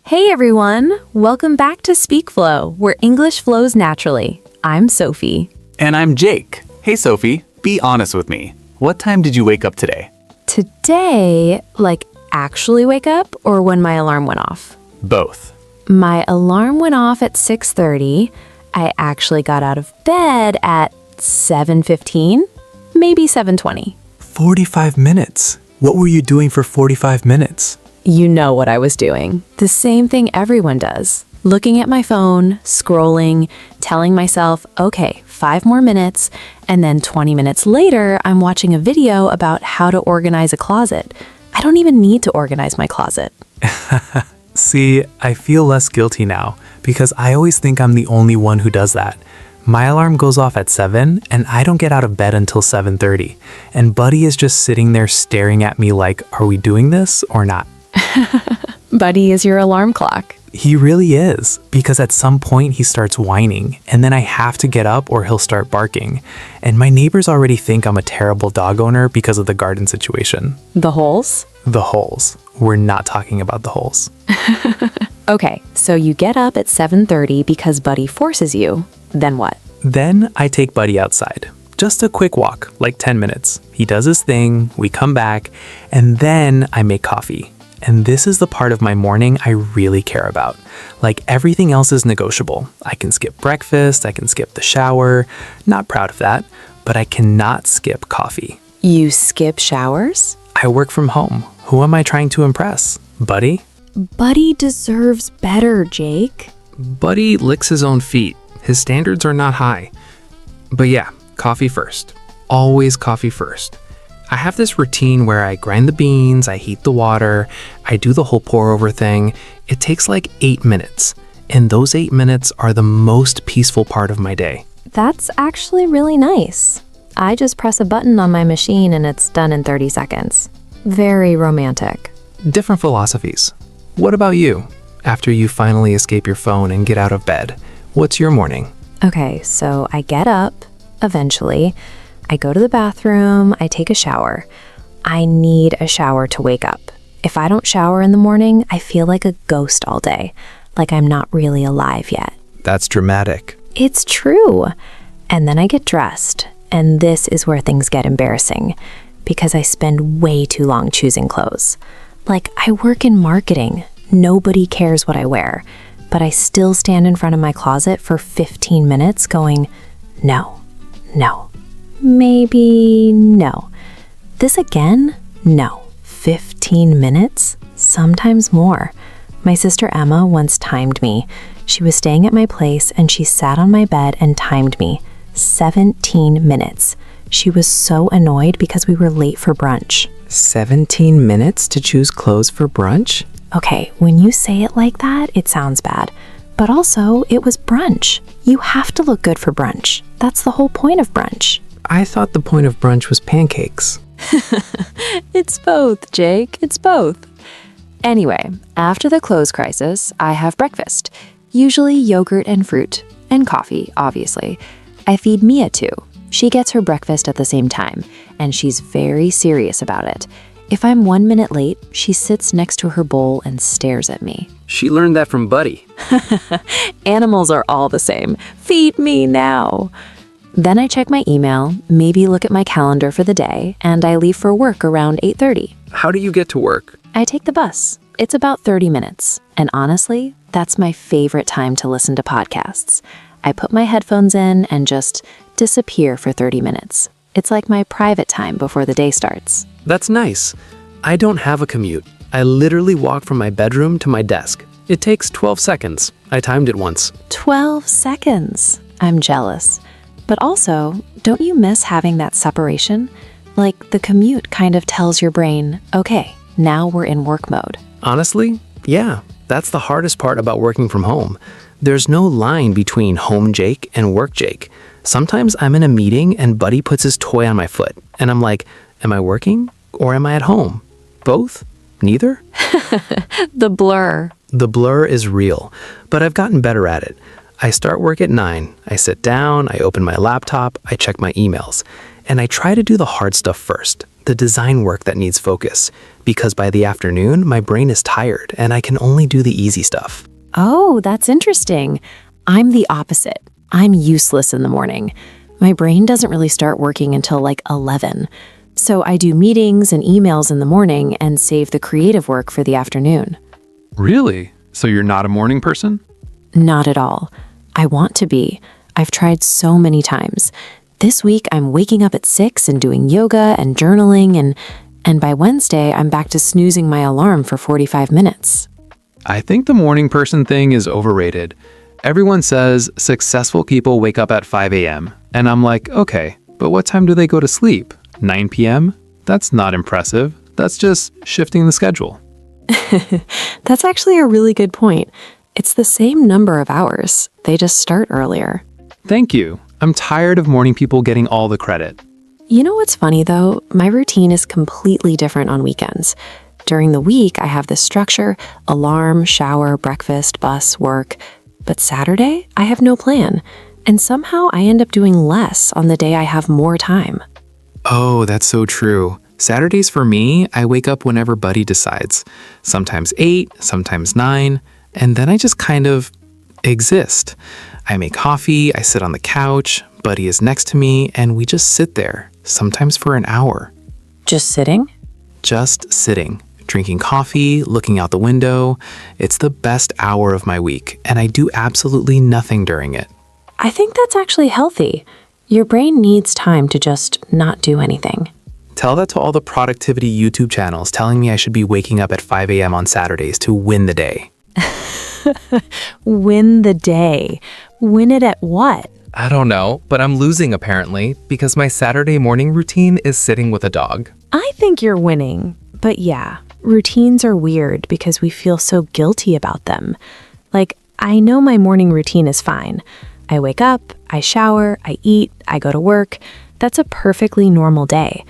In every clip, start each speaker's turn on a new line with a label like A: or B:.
A: Hey everyone! Welcome back to Speak Flow, where English flows naturally. I'm Sophie.
B: And I'm Jake. Hey Sophie, be honest with me. What time did you wake up today?
A: Today, actually wake up or when my alarm went off?
B: Both.
A: My alarm went off at 6:30. I actually got out of bed at 7:15, maybe 7:20.
C: 45 minutes. What were you doing for 45 minutes?
A: You know what I was doing. The same thing everyone does. Looking at my phone, scrolling, telling myself, okay, 5 more minutes, and then 20 minutes later, I'm watching a video about how to organize a closet. I don't even need to organize my closet.
C: See, I feel less guilty now because I always think I'm the only one who does that. My alarm goes off at 7 and I don't get out of bed until 7:30. And Buddy is just sitting there staring at me like, are we doing this or not?
A: Buddy is your alarm clock.
C: He really is, because at some point he starts whining and then I have to get up or he'll start barking. And my neighbors already think I'm a terrible dog owner because of the garden situation.
A: The holes?
C: The holes. We're not talking about the holes.
A: Okay, so you get up at 7:30 because Buddy forces you. Then what?
C: Then I take Buddy outside. Just a quick walk, like 10 minutes. He does his thing, we come back, and then I make coffee. And this is the part of my morning I really care about. Like everything else is negotiable. I can skip breakfast, I can skip the shower. Not proud of that, but I cannot skip coffee.
A: You skip showers?
C: I work from home. Who am I trying to impress? Buddy?
A: Buddy deserves better, Jake.
D: Buddy licks his own feet. His standards are not high. But yeah, coffee first. Always coffee first. I have this routine where I grind the beans, I heat the water, I do the whole pour over thing. It takes like 8 minutes. And those 8 minutes are the most peaceful part of my day.
A: That's actually really nice. I just press a button on my machine and it's done in 30 seconds. Very romantic.
D: Different philosophies. What about you? After you finally escape your phone and get out of bed, what's your morning?
A: Okay, so I get up, eventually. I go to the bathroom, I take a shower. I need a shower to wake up. If I don't shower in the morning, I feel like a ghost all day, like I'm not really alive yet.
D: That's dramatic.
A: It's true. And then I get dressed, and this is where things get embarrassing, because I spend way too long choosing clothes. Like, I work in marketing. Nobody cares what I wear, but I still stand in front of my closet for 15 minutes going, no, no. Maybe no. This again? No. 15 minutes? Sometimes more. My sister Emma once timed me. She was staying at my place and she sat on my bed and timed me. 17 minutes. She was so annoyed because we were late for brunch.
D: 17 minutes to choose clothes for brunch?
A: Okay, when you say it like that, it sounds bad. But also, it was brunch. You have to look good for brunch. That's the whole point of brunch.
D: I thought the point of brunch was pancakes.
A: It's both, Jake. It's both. Anyway, after the clothes crisis, I have breakfast. Usually yogurt and fruit. And coffee, obviously. I feed Mia too. She gets her breakfast at the same time, and she's very serious about it. If I'm 1 minute late, she sits next to her bowl and stares at me.
D: She learned that from Buddy.
A: Animals are all the same. Feed me now. Then I check my email, maybe look at my calendar for the day, and I leave for work around 8:30.
D: How do you get to work?
A: I take the bus. It's about 30 minutes. And honestly, that's my favorite time to listen to podcasts. I put my headphones in and just disappear for 30 minutes. It's like my private time before the day starts.
D: That's nice. I don't have a commute. I literally walk from my bedroom to my desk. It takes 12 seconds. I timed it once.
A: 12 seconds. I'm jealous. But also, don't you miss having that separation? Like the commute kind of tells your brain, okay, now we're in work mode.
D: Honestly, yeah, that's the hardest part about working from home. There's no line between home Jake and work Jake. Sometimes I'm in a meeting and Buddy puts his toy on my foot, and I'm like, am I working or am I at home? Both? Neither?
A: The blur.
D: The blur is real, but I've gotten better at it. I start work at 9. I sit down, I open my laptop, I check my emails, and I try to do the hard stuff first.
C: the design work that needs focus, because by the afternoon, my brain is tired and I can only do the easy stuff.
A: Oh, that's interesting. I'm the opposite. I'm useless in the morning. My brain doesn't really start working until like 11. So I do meetings and emails in the morning and save the creative work for the afternoon.
D: Really? So you're not a morning person?
A: Not at all. I want to be. I've tried so many times. This week, I'm waking up at 6 and doing yoga and journaling, and by Wednesday, I'm back to snoozing my alarm for 45 minutes.
D: I think the morning person thing is overrated. Everyone says successful people wake up at 5 a.m. And I'm like, okay, but what time do they go to sleep? 9 p.m.? That's not impressive. That's just shifting the schedule.
A: That's actually a really good point. It's the same number of hours. They just start earlier.
D: Thank you. I'm tired of morning people getting all the credit.
A: You know what's funny though? My routine is completely different on weekends. During the week, I have this structure: alarm, shower, breakfast, bus, work. But Saturday, I have no plan. And somehow I end up doing less on the day I have more time.
C: Oh, that's so true. Saturdays for me, I wake up whenever Buddy decides. Sometimes 8, sometimes 9, and then I just kind of exist. I make coffee, I sit on the couch, Buddy is next to me, and we just sit there, sometimes for an hour.
A: Just sitting?
C: Just sitting, drinking coffee, looking out the window. It's the best hour of my week, and I do absolutely nothing during it.
A: I think that's actually healthy. Your brain needs time to just not do anything.
C: Tell that to all the productivity YouTube channels telling me I should be waking up at 5 a.m. on Saturdays to win the day.
A: Win the day. Win it at what?
E: I don't know, but I'm losing apparently because my Saturday morning routine is sitting with a dog.
A: I think you're winning. But yeah, routines are weird because we feel so guilty about them. Like, I know my morning routine is fine. I wake up, I shower, I eat, I go to work. That's a perfectly normal day.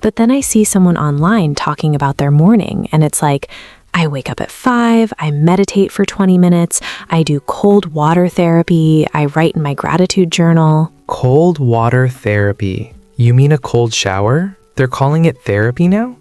A: But then I see someone online talking about their morning, and it's like, I wake up at 5, I meditate for 20 minutes, I do cold water therapy, I write in my gratitude journal.
E: Cold water therapy. You mean a cold shower? They're calling it therapy now?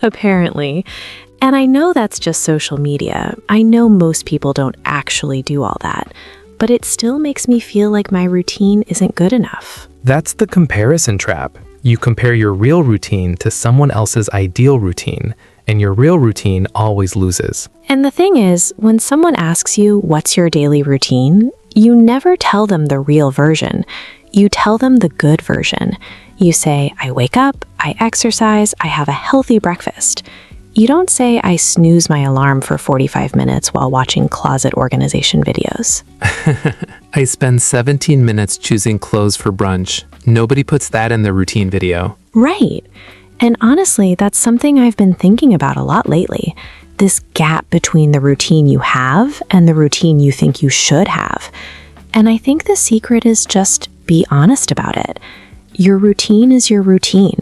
A: Apparently. And I know that's just social media. I know most people don't actually do all that. But it still makes me feel like my routine isn't good enough.
E: That's the comparison trap. You compare your real routine to someone else's ideal routine, and your real routine always loses.
A: And the thing is, when someone asks you, what's your daily routine? You never tell them the real version. You tell them the good version. You say, I wake up, I exercise, I have a healthy breakfast. You don't say, I snooze my alarm for 45 minutes while watching closet organization videos.
E: I spend 17 minutes choosing clothes for brunch. Nobody puts that in their routine video.
A: Right. And honestly, that's something I've been thinking about a lot lately. This gap between the routine you have and the routine you think you should have. And I think the secret is just be honest about it. Your routine is your routine.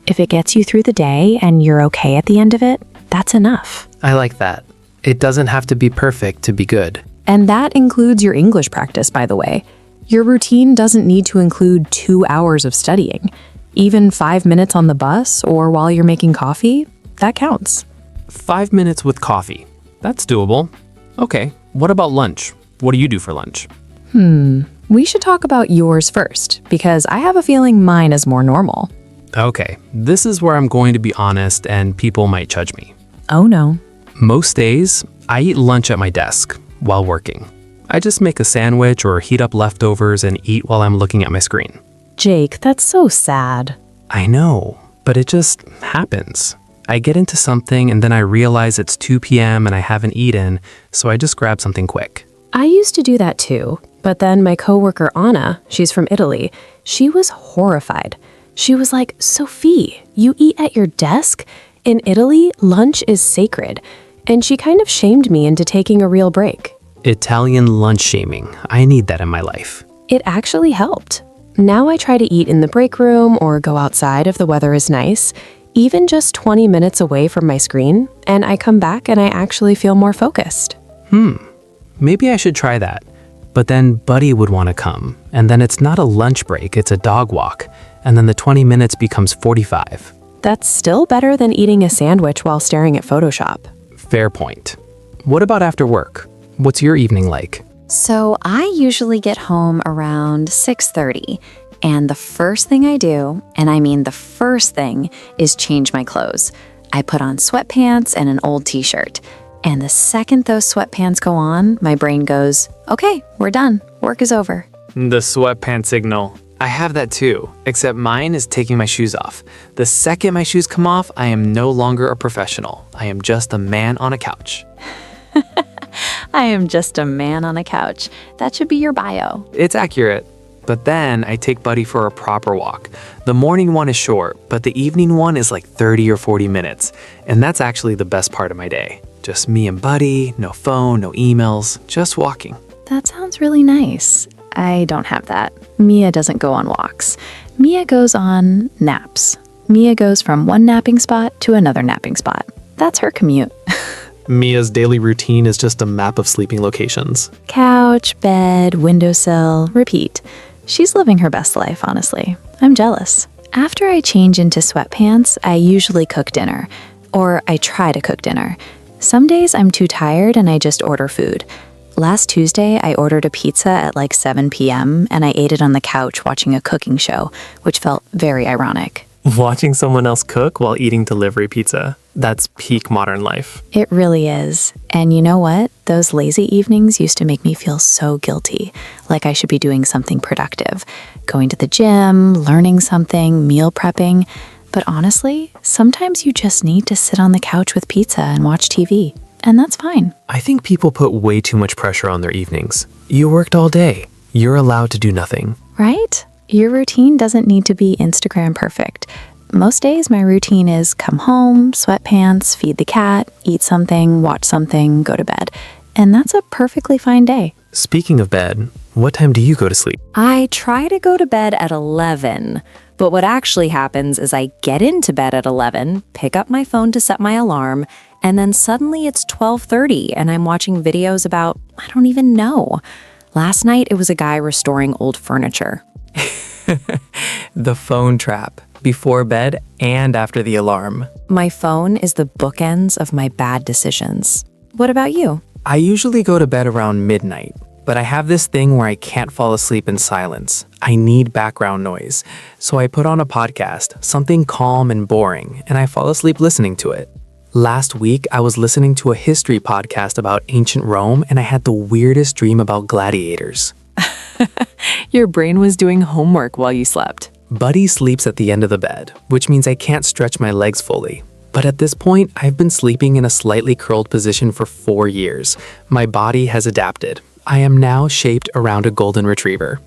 A: If it gets you through the day and you're okay at the end of it, that's enough.
C: I like that. It doesn't have to be perfect to be good.
A: And that includes your English practice, by the way. Your routine doesn't need to include 2 hours of studying. Even 5 minutes on the bus or while you're making coffee, that counts.
C: 5 minutes with coffee. That's doable. Okay, what about lunch? What do you do for lunch?
A: We should talk about yours first, because I have a feeling mine is more normal.
C: Okay, this is where I'm going to be honest and people might judge me.
A: Oh no.
C: Most days, I eat lunch at my desk while working. I just make a sandwich or heat up leftovers and eat while I'm looking at my screen.
A: Jake, that's so sad.
C: I know, but it just happens. I get into something and then I realize it's 2 p.m. and I haven't eaten, so I just grab something quick.
A: I used to do that too, but then my coworker Anna, she's from Italy, she was horrified. She was like, Sophie, you eat at your desk? In Italy, lunch is sacred. And she kind of shamed me into taking a real break.
C: Italian lunch shaming. I need that in my life.
A: It actually helped. Now I try to eat in the break room or go outside if the weather is nice, even just 20 minutes away from my screen, and I come back and I actually feel more focused.
C: Maybe I should try that. But then Buddy would want to come, and then it's not a lunch break, it's a dog walk. and then the 20 minutes becomes 45.
A: That's still better than eating a sandwich while staring at Photoshop.
C: Fair point. What about after work? What's your evening like?
F: So I usually get home around 6:30, and the first thing I do, and I mean the first thing, is change my clothes. I put on sweatpants and an old t-shirt. And the second those sweatpants go on, my brain goes, okay, we're done. Work is over.
C: The sweatpants signal. I have that too, except mine is taking my shoes off. The second my shoes come off, I am no longer a professional. I am just a man on a couch.
F: I am just a man on a couch. That should be your bio.
C: It's accurate. But then I take Buddy for a proper walk. The morning one is short, but the evening one is like 30 or 40 minutes. And that's actually the best part of my day. Just me and Buddy, no phone, no emails, just walking.
F: That sounds really nice. I don't have that. Mia doesn't go on walks. Mia goes on naps. Mia goes from one napping spot to another napping spot. That's her commute.
E: Mia's daily routine is just a map of sleeping locations.
F: Couch, bed, windowsill, repeat. She's living her best life, honestly. I'm jealous. After I change into sweatpants, I usually cook dinner. Or I try to cook dinner. Some days I'm too tired and I just order food. Last Tuesday, I ordered a pizza at like 7 p.m. and I ate it on the couch watching a cooking show, which felt very ironic.
E: Watching someone else cook while eating delivery pizza. That's peak modern life.
F: It really is. And you know what? Those lazy evenings used to make me feel so guilty, like I should be doing something productive. Going to the gym, learning something, meal prepping. But honestly, sometimes you just need to sit on the couch with pizza and watch TV. And that's fine.
C: I think people put way too much pressure on their evenings. You worked all day. You're allowed to do nothing.
F: Right? Your routine doesn't need to be Instagram perfect. Most days, my routine is come home, sweatpants, feed the cat, eat something, watch something, go to bed. And that's a perfectly fine day.
C: Speaking of bed, what time do you go to sleep?
A: I try to go to bed at 11, but what actually happens is I get into bed at 11, pick up my phone to set my alarm, and then suddenly it's 12:30 and I'm watching videos about, I don't even know. Last night, it was a guy restoring old furniture.
C: The phone trap. Before bed and after the alarm.
A: My phone is the bookends of my bad decisions. What about you?
C: I usually go to bed around midnight, but I have this thing where I can't fall asleep in silence. I need background noise. So I put on a podcast, something calm and boring, and I fall asleep listening to it. Last week, I was listening to a history podcast about ancient Rome, and I had the weirdest dream about gladiators.
A: Your brain was doing homework while you slept.
C: Buddy sleeps at the end of the bed, which means I can't stretch my legs fully. But at this point, I've been sleeping in a slightly curled position for 4 years. My body has adapted. I am now shaped around a golden retriever.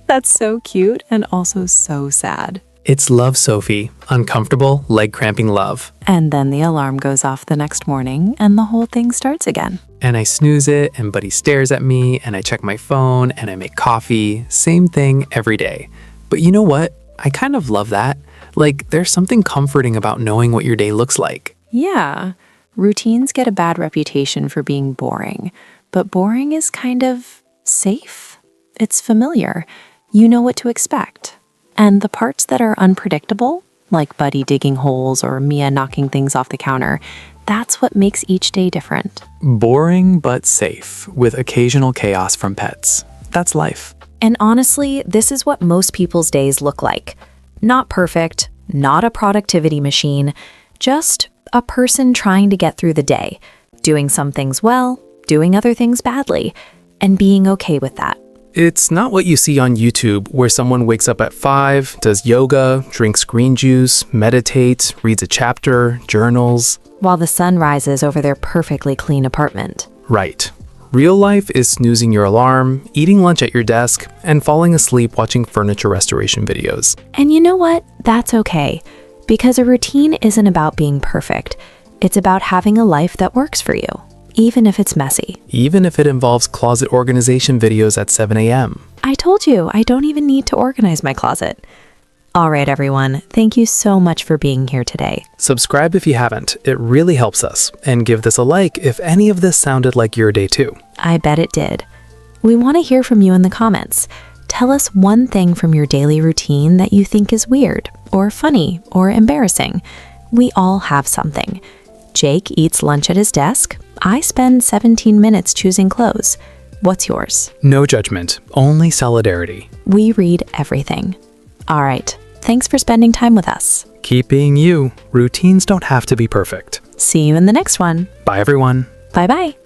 A: That's so cute and also so sad.
C: It's love, Sophie. Uncomfortable, leg cramping love.
A: And then the alarm goes off the next morning and the whole thing starts again.
C: And I snooze it, and Buddy stares at me, and I check my phone, and I make coffee. Same thing every day. But you know what? I kind of love that. Like, there's something comforting about knowing what your day looks like.
A: Yeah, routines get a bad reputation for being boring, but boring is kind of safe. It's familiar. You know what to expect. And the parts that are unpredictable, like Buddy digging holes or Mia knocking things off the counter, that's what makes each day different.
B: Boring but safe, with occasional chaos from pets. That's life.
A: And honestly, this is what most people's days look like. Not perfect, not a productivity machine, just a person trying to get through the day, doing some things well, doing other things badly, and being okay with that.
E: It's not what you see on YouTube, where someone wakes up at 5, does yoga, drinks green juice, meditates, reads a chapter, journals.
A: While the sun rises over their perfectly clean apartment.
E: Right. Real life is snoozing your alarm, eating lunch at your desk, and falling asleep watching furniture restoration videos.
A: And you know what? That's okay. Because a routine isn't about being perfect. It's about having a life that works for you, even if it's messy.
E: Even if it involves closet organization videos at 7 a.m.
A: I told you, I don't even need to organize my closet. All right, everyone. Thank you so much for being here today.
E: Subscribe if you haven't. It really helps us. And give this a like if any of this sounded like your day too.
A: I bet it did. We want to hear from you in the comments. Tell us one thing from your daily routine that you think is weird, or funny, or embarrassing. We all have something. Jake eats lunch at his desk. I spend 17 minutes choosing clothes. What's yours?
E: No judgment, only solidarity.
A: We read everything. All right. Thanks for spending time with us.
E: Keep being you. Routines don't have to be perfect.
A: See you in the next one.
E: Bye, everyone.
A: Bye-bye.